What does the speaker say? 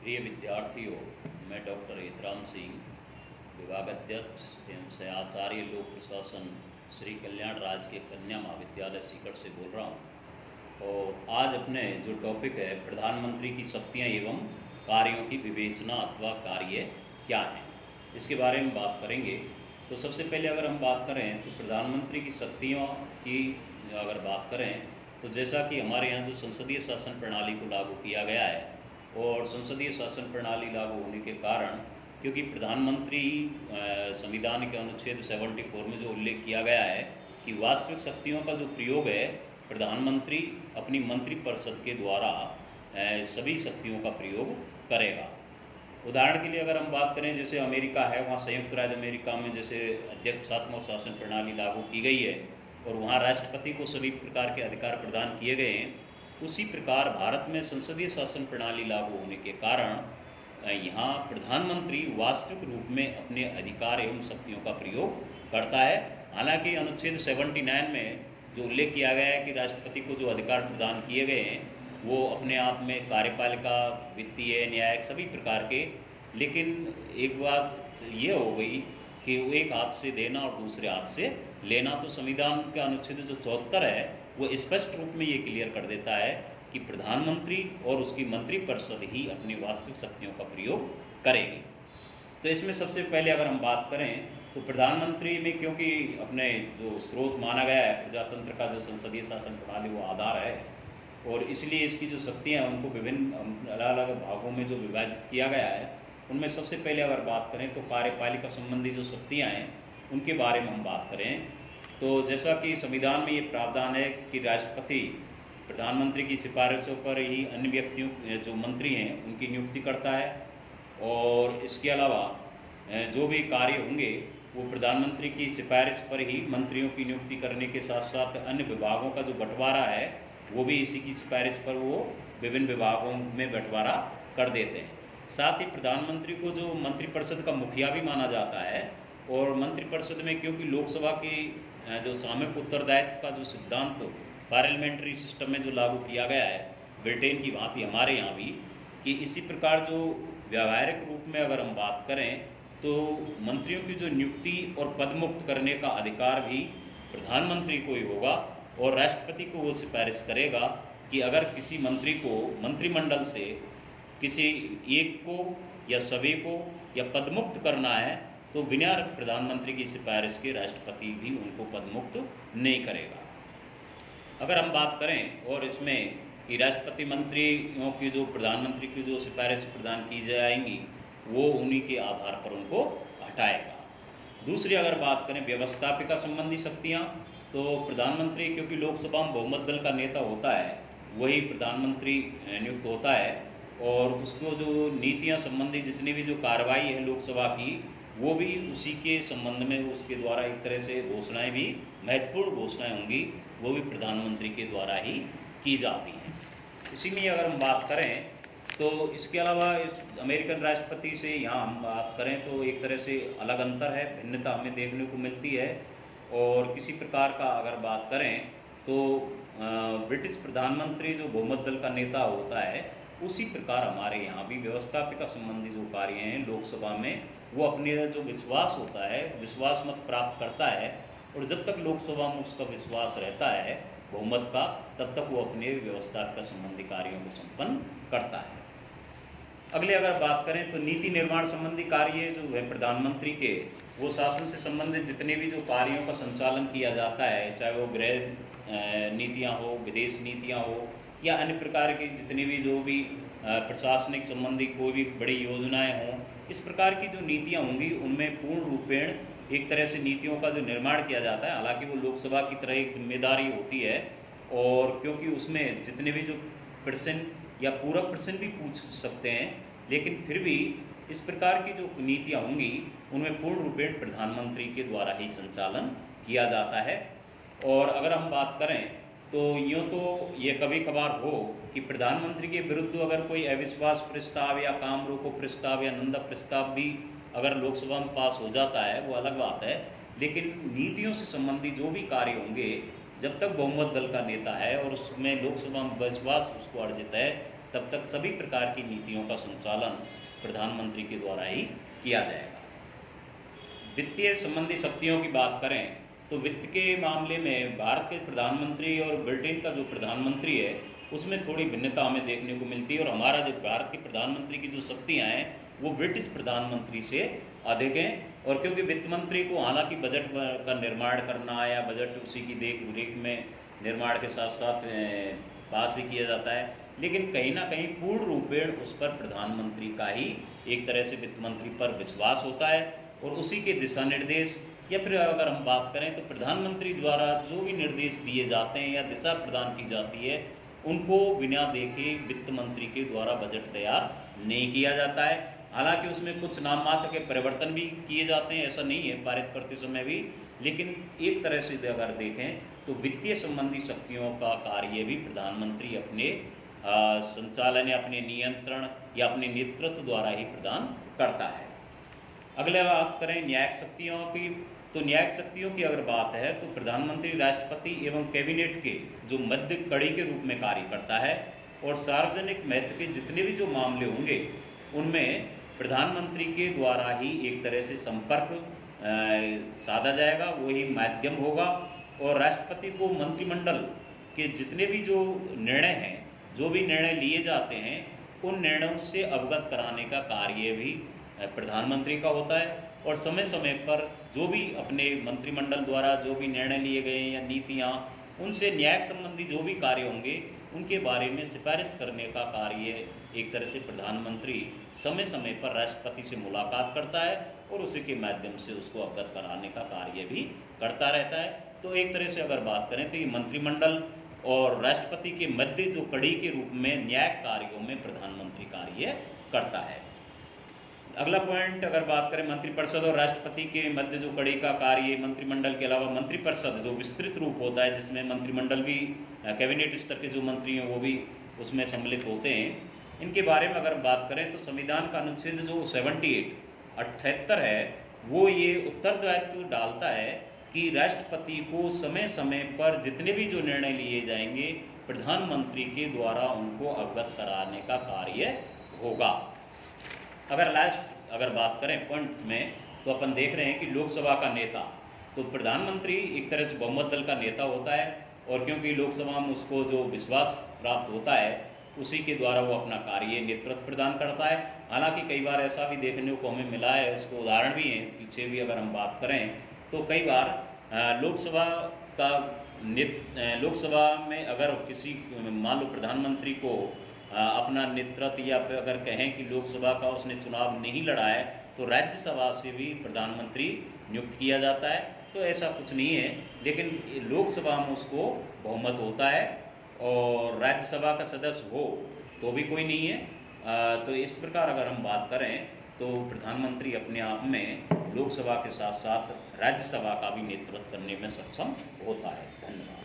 प्रिय विद्यार्थियों, मैं डॉक्टर एतराम सिंह, विभागाध्यक्ष एवं सहआचार्य लोक प्रशासन श्री कल्याण राज के कन्या महाविद्यालय सीकर से बोल रहा हूँ। और आज अपने जो टॉपिक है प्रधानमंत्री की शक्तियाँ एवं कार्यों की विवेचना अथवा कार्य क्या हैं, इसके बारे में बात करेंगे। तो सबसे पहले अगर हम बात करें तो प्रधानमंत्री की शक्तियों की अगर बात करें तो जैसा कि हमारे यहाँ जो संसदीय शासन प्रणाली को लागू किया गया है और संसदीय शासन प्रणाली लागू होने के कारण क्योंकि प्रधानमंत्री संविधान के अनुच्छेद 74 में जो उल्लेख किया गया है कि वास्तविक शक्तियों का जो प्रयोग है प्रधानमंत्री अपनी मंत्रिपरिषद के द्वारा सभी शक्तियों का प्रयोग करेगा। उदाहरण के लिए अगर हम बात करें जैसे अमेरिका है, वहाँ संयुक्त राज्य अमेरिका में जैसे अध्यक्षात्मक शासन प्रणाली लागू की गई है और वहाँ राष्ट्रपति को सभी प्रकार के अधिकार प्रदान किए गए हैं, उसी प्रकार भारत में संसदीय शासन प्रणाली लागू होने के कारण यहाँ प्रधानमंत्री वास्तविक रूप में अपने अधिकार एवं शक्तियों का प्रयोग करता है। हालांकि अनुच्छेद 79 में जो उल्लेख किया गया है कि राष्ट्रपति को जो अधिकार प्रदान किए गए हैं वो अपने आप में कार्यपालिका, वित्तीय, न्यायिक सभी प्रकार के, लेकिन एक बात ये हो गई कि वो एक हाथ से देना और दूसरे हाथ से लेना। तो संविधान का अनुच्छेद जो 74 है वो स्पष्ट रूप में ये क्लियर कर देता है कि प्रधानमंत्री और उसकी मंत्रिपरिषद ही अपनी वास्तविक शक्तियों का प्रयोग करेगी। तो इसमें सबसे पहले अगर हम बात करें तो प्रधानमंत्री में क्योंकि अपने जो स्रोत माना गया है प्रजातंत्र का जो संसदीय शासन प्रणाली वो आधार है और इसलिए इसकी जो शक्तियाँ हैं उनको विभिन्न अलग अलग भागों में जो विभाजित किया गया है उनमें सबसे पहले अगर बात करें तो कार्यपालिका संबंधी जो शक्तियाँ हैं उनके बारे में हम बात करें तो जैसा कि संविधान में ये प्रावधान है कि राष्ट्रपति प्रधानमंत्री की सिफारिशों पर ही अन्य व्यक्तियों जो मंत्री हैं उनकी नियुक्ति करता है और इसके अलावा जो भी कार्य होंगे वो प्रधानमंत्री की सिफारिश पर ही मंत्रियों की नियुक्ति करने के साथ साथ अन्य विभागों का जो बंटवारा है वो भी इसी की सिफारिश पर वो विभिन्न विभागों में बंटवारा कर देते हैं। साथ ही प्रधानमंत्री को जो मंत्रिपरिषद का मुखिया भी माना जाता है और मंत्रिपरिषद में क्योंकि लोकसभा की जो सामूहिक उत्तरदायित्व का जो सिद्धांत पार्लियामेंट्री सिस्टम में जो लागू किया गया है ब्रिटेन की भांति हमारे यहाँ भी, कि इसी प्रकार जो व्यावहारिक रूप में अगर हम बात करें तो मंत्रियों की जो नियुक्ति और पदमुक्त करने का अधिकार भी प्रधानमंत्री को ही होगा और राष्ट्रपति को वो सिफारिश करेगा कि अगर किसी मंत्री को मंत्रिमंडल से किसी एक को या सभी को या पदमुक्त करना है तो बिना प्रधानमंत्री की सिफारिश के राष्ट्रपति भी उनको पदमुक्त नहीं करेगा। अगर हम बात करें और इसमें कि राष्ट्रपति मंत्रियों की जो प्रधानमंत्री की जो सिफारिश प्रदान की जाएंगी वो उन्हीं के आधार पर उनको हटाएगा। दूसरी अगर बात करें व्यवस्थापिका संबंधी शक्तियाँ तो प्रधानमंत्री क्योंकि लोकसभा में बहुमत दल का नेता होता है वही प्रधानमंत्री नियुक्त होता है और उसको जो नीतियाँ संबंधी जितनी भी जो कार्रवाई है लोकसभा की वो भी उसी के संबंध में उसके द्वारा एक तरह से घोषणाएं भी महत्वपूर्ण घोषणाएं होंगी वो भी प्रधानमंत्री के द्वारा ही की जाती हैं। इसीलिए अगर हम बात करें तो इसके अलावा इस अमेरिकन राष्ट्रपति से यहाँ हम बात करें तो एक तरह से अलग अंतर है, भिन्नता हमें देखने को मिलती है। और किसी प्रकार का अगर बात करें तो ब्रिटिश प्रधानमंत्री जो बहुमत दल का नेता होता है उसी प्रकार हमारे यहाँ भी व्यवस्थापिका संबंधी जो कार्य हैं लोकसभा में वो अपने जो विश्वास होता है विश्वास मत प्राप्त करता है और जब तक लोकसभा में उसका विश्वास रहता है बहुमत का तब तक वो अपने व्यवस्थापिका संबंधी कार्यों को संपन्न करता है। अगले अगर बात करें तो नीति निर्माण संबंधी कार्य जो है प्रधानमंत्री के वो शासन से संबंधित जितने भी जो कार्यों का संचालन किया जाता है चाहे वो गृह नीतियाँ हो, विदेश नीतियाँ हो या अन्य प्रकार की जितनी भी जो भी प्रशासनिक संबंधी कोई भी बड़ी योजनाएं हों, इस प्रकार की जो नीतियां होंगी उनमें पूर्ण रूपेण एक तरह से नीतियों का जो निर्माण किया जाता है। हालांकि वो लोकसभा की तरह एक जिम्मेदारी होती है और क्योंकि उसमें जितने भी जो प्रश्न या पूरक प्रश्न भी पूछ सकते हैं लेकिन फिर भी इस प्रकार की जो नीतियाँ होंगी उनमें पूर्ण रूपेण प्रधानमंत्री के द्वारा ही संचालन किया जाता है। और अगर हम बात करें तो यूँ तो ये कभी कभार हो कि प्रधानमंत्री के विरुद्ध अगर कोई अविश्वास प्रस्ताव या काम रोको प्रस्ताव या निंदा प्रस्ताव भी अगर लोकसभा में पास हो जाता है वो अलग बात है, लेकिन नीतियों से संबंधी जो भी कार्य होंगे जब तक बहुमत दल का नेता है और उसमें लोकसभा में विश्वास उसको अर्जित है तब तक सभी प्रकार की नीतियों का संचालन प्रधानमंत्री के द्वारा ही किया जाएगा। वित्तीय संबंधी शक्तियों की बात करें तो वित्त के मामले में भारत के प्रधानमंत्री और ब्रिटेन का जो प्रधानमंत्री है उसमें थोड़ी भिन्नता हमें देखने को मिलती है, और हमारा जो भारत के प्रधानमंत्री की जो शक्तियाँ हैं वो ब्रिटिश प्रधानमंत्री से अधिक हैं। और क्योंकि वित्त मंत्री को हालांकि बजट का निर्माण करना या बजट उसी की देख रेख में निर्माण के साथ साथ पास भी किया जाता है, लेकिन कहीं ना कहीं पूर्ण रूपेण उस पर प्रधानमंत्री का ही एक तरह से वित्त मंत्री पर विश्वास होता है, और उसी के दिशा निर्देश या फिर अगर हम बात करें तो प्रधानमंत्री द्वारा जो भी निर्देश दिए जाते हैं या दिशा प्रदान की जाती है उनको बिना देखे वित्त मंत्री के द्वारा बजट तैयार नहीं किया जाता है। हालांकि उसमें कुछ नाम मात्र के परिवर्तन भी किए जाते हैं, ऐसा नहीं है पारित करते समय भी, लेकिन एक तरह से अगर देखें तो वित्तीय संबंधी शक्तियों का कार्य भी प्रधानमंत्री अपने संचालन या अपने नियंत्रण या अपने नेतृत्व द्वारा ही प्रदान करता है। अगले बात करें न्यायिक शक्तियों की, तो न्यायिक शक्तियों की अगर बात है तो प्रधानमंत्री राष्ट्रपति एवं कैबिनेट के जो मध्य कड़ी के रूप में कार्य करता है, और सार्वजनिक महत्व के जितने भी जो मामले होंगे उनमें प्रधानमंत्री के द्वारा ही एक तरह से संपर्क साधा जाएगा, वही माध्यम होगा। और राष्ट्रपति को मंत्रिमंडल के जितने भी जो निर्णय हैं, जो भी निर्णय लिए जाते हैं उन निर्णयों से अवगत कराने का कार्य भी प्रधानमंत्री का होता है, और समय समय पर जो भी अपने मंत्रिमंडल द्वारा जो भी निर्णय लिए गए या नीतियाँ उनसे न्यायिक संबंधी जो भी कार्य होंगे उनके बारे में सिफारिश करने का कार्य एक तरह से प्रधानमंत्री समय समय पर राष्ट्रपति से मुलाकात करता है और उसी के माध्यम से उसको अवगत कराने का कार्य भी करता रहता है। तो एक तरह से अगर बात करें तो ये मंत्रिमंडल और राष्ट्रपति के मध्य जो कड़ी के रूप में न्यायिक कार्यों में प्रधानमंत्री कार्य करता है। अगला पॉइंट अगर बात करें मंत्रिपरिषद और राष्ट्रपति के मध्य जो कड़ी का कार्य, मंत्रिमंडल के अलावा मंत्रिपरिषद जो विस्तृत रूप होता है जिसमें मंत्रिमंडल भी कैबिनेट स्तर के जो मंत्री हैं वो भी उसमें सम्मिलित होते हैं, इनके बारे में अगर बात करें तो संविधान का अनुच्छेद जो 78 है वो ये उत्तरदायित्व डालता है कि राष्ट्रपति को समय समय पर जितने भी जो निर्णय लिए जाएंगे प्रधानमंत्री के द्वारा उनको अवगत कराने का कार्य होगा। अगर बात करें पॉइंट में तो अपन देख रहे हैं कि लोकसभा का नेता तो प्रधानमंत्री एक तरह से बहुमत दल का नेता होता है, और क्योंकि लोकसभा में उसको जो विश्वास प्राप्त होता है उसी के द्वारा वो अपना कार्य नेतृत्व प्रदान करता है। हालांकि कई बार ऐसा भी देखने को हमें मिला है, इसको उदाहरण भी हैं पीछे भी अगर हम बात करें तो कई बार लोकसभा में अगर किसी मान लो प्रधानमंत्री को अपना नेतृत्व या फिर अगर कहें कि लोकसभा का उसने चुनाव नहीं लड़ा है तो राज्यसभा से भी प्रधानमंत्री नियुक्त किया जाता है। तो ऐसा कुछ नहीं है, लेकिन लोकसभा में उसको बहुमत होता है और राज्यसभा का सदस्य हो तो भी कोई नहीं है। तो इस प्रकार अगर हम बात करें तो प्रधानमंत्री अपने आप में लोकसभा के साथ साथ राज्यसभा का भी नेतृत्व करने में सक्षम होता है। धन्यवाद।